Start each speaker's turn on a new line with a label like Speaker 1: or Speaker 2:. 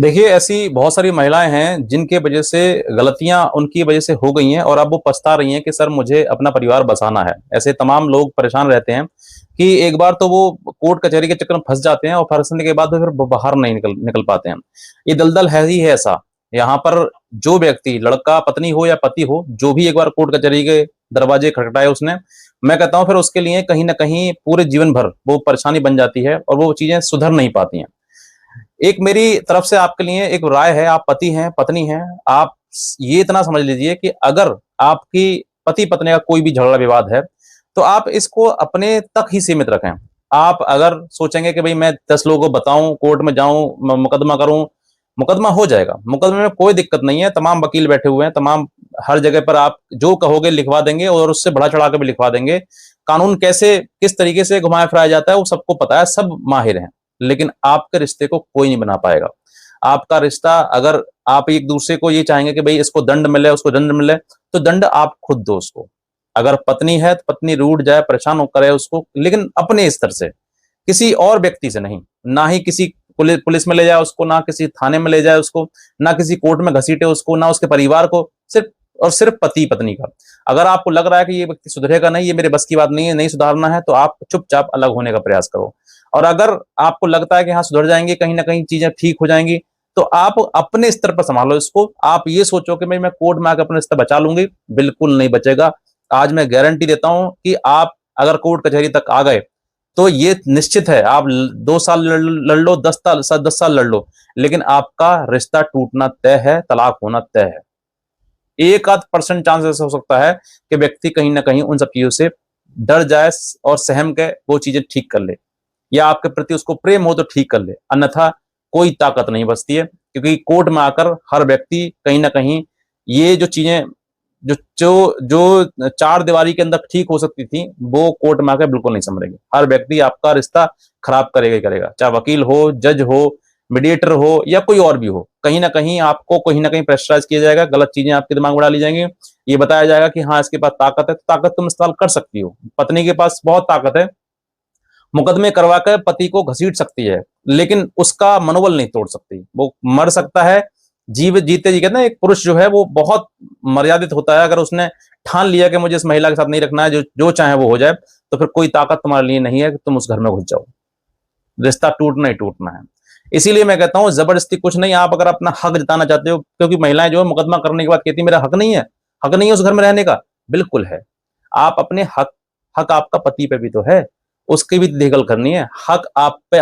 Speaker 1: देखिए, ऐसी बहुत सारी महिलाएं हैं जिनके वजह से गलतियां उनकी वजह से हो गई हैं और अब वो पछता रही हैं कि सर मुझे अपना परिवार बसाना है। ऐसे तमाम लोग परेशान रहते हैं कि एक बार तो वो कोर्ट कचहरी के चक्कर में फंस जाते हैं और फंसने के बाद वो फिर बाहर नहीं निकल निकल पाते हैं। ये दलदल है ही है ऐसा। यहाँ पर जो व्यक्ति, लड़का पत्नी हो या पति हो, जो भी एक बार कोर्ट कचहरी के दरवाजे खटखटाए उसने, मैं कहता हूँ फिर उसके लिए कहीं ना कहीं पूरे जीवन भर वो परेशानी बन जाती है और वो चीजें सुधर नहीं पाती हैं। एक मेरी तरफ से आपके लिए एक राय है, आप पति हैं, पत्नी हैं, आप ये इतना समझ लीजिए कि अगर आपकी पति पत्नी का कोई भी झगड़ा विवाद है, तो आप इसको अपने तक ही सीमित रखें। आप अगर सोचेंगे कि भाई मैं 10 लोगों को बताऊं, कोर्ट में जाऊं, मुकदमा करूं, मुकदमा हो जाएगा। मुकदमे में कोई दिक्कत नहीं है, तमाम वकील बैठे हुए हैं, तमाम हर जगह पर आप जो कहोगे लिखवा देंगे और उससे बढ़ा चढ़ा के भी लिखवा देंगे। कानून कैसे, किस तरीके से घुमाया फिराया जाता है वो सबको पता है, सब माहिर हैं। लेकिन आपके रिश्ते को कोई नहीं बना पाएगा। आपका रिश्ता, अगर आप एक दूसरे को ये चाहेंगे कि भाई इसको दंड मिले, उसको दंड मिले, तो दंड आप खुद दो उसको। अगर पत्नी है तो पत्नी रूठ जाए, परेशान हो करे उसको, लेकिन अपने स्तर से, किसी और व्यक्ति से नहीं। ना ही किसी पुलिस में ले जाए उसको, ना किसी थाने में ले जाए उसको, ना किसी कोर्ट में घसीटे उसको, ना उसके परिवार को। सिर्फ और सिर्फ पति पत्नी का। अगर आपको लग रहा है कि ये व्यक्ति सुधरेगा नहीं, ये मेरे बस की बात नहीं है, नहीं सुधारना है, तो आप चुपचाप अलग होने का प्रयास करो। और अगर आपको लगता है कि हाँ सुधर जाएंगे, कहीं ना कहीं चीजें ठीक हो जाएंगी, तो आप अपने स्तर पर संभालो इसको। आप ये सोचो कि भाई मैं कोर्ट में आकर अपना रिश्ता बचा लूंगी, बिल्कुल नहीं बचेगा। आज मैं गारंटी देता हूं कि आप अगर कोर्ट कचहरी तक आ गए, तो ये निश्चित है, आप 2 साल लड़ लो, 10 साल लड़ लो, लेकिन आपका रिश्ता टूटना तय है, तलाक होना तय है। एक आध परसेंट चांस ऐसा हो सकता है कि व्यक्ति कहीं ना कहीं उन सब चीजों से डर जाए और सहम के वो चीजें ठीक कर ले, या आपके प्रति उसको प्रेम हो तो ठीक कर ले, अन्यथा कोई ताकत नहीं बचती है। क्योंकि कोर्ट में आकर हर व्यक्ति कहीं ना कहीं ये जो चीजें, जो जो जो चार दीवारी के अंदर ठीक हो सकती थी, वो कोर्ट में आकर बिल्कुल नहीं समझेंगे। हर व्यक्ति आपका रिश्ता खराब करेगा ही करेगा, चाहे वकील हो, जज हो, मीडिएटर हो, या कोई और भी हो। कहीं ना कहीं आपको कहीं ना कहीं प्रेशराइज किया जाएगा, गलत चीजें आपके दिमाग में डाली जाएंगी। ये बताया जाएगा कि हाँ इसके पास ताकत है, तो ताकत तुम इस्तेमाल कर सकती हो। पत्नी के पास बहुत ताकत है, मुकदमे करवाकर पति को घसीट सकती है, लेकिन उसका मनोबल नहीं तोड़ सकती। वो मर सकता है, जीव जीते जी। कहते हैं एक पुरुष जो है वो बहुत मर्यादित होता है। अगर उसने ठान लिया कि मुझे इस महिला के साथ नहीं रखना है, जो जो चाहे वो हो जाए, तो फिर कोई ताकत तुम्हारे लिए नहीं है कि तुम उस घर में घुस जाओ। रिश्ता टूटना ही टूटना है। इसीलिए मैं कहता हूं जबरदस्ती कुछ नहीं। आप अगर अपना हक जताना चाहते हो, क्योंकि महिलाएं जो है मुकदमा करने के बाद कहती मेरा हक नहीं है, हक नहीं है उस घर में रहने का। बिल्कुल है। आप अपने हक, हक आपका पति पे भी तो है, उसकी भी देखभाल करनी है। हक आप पे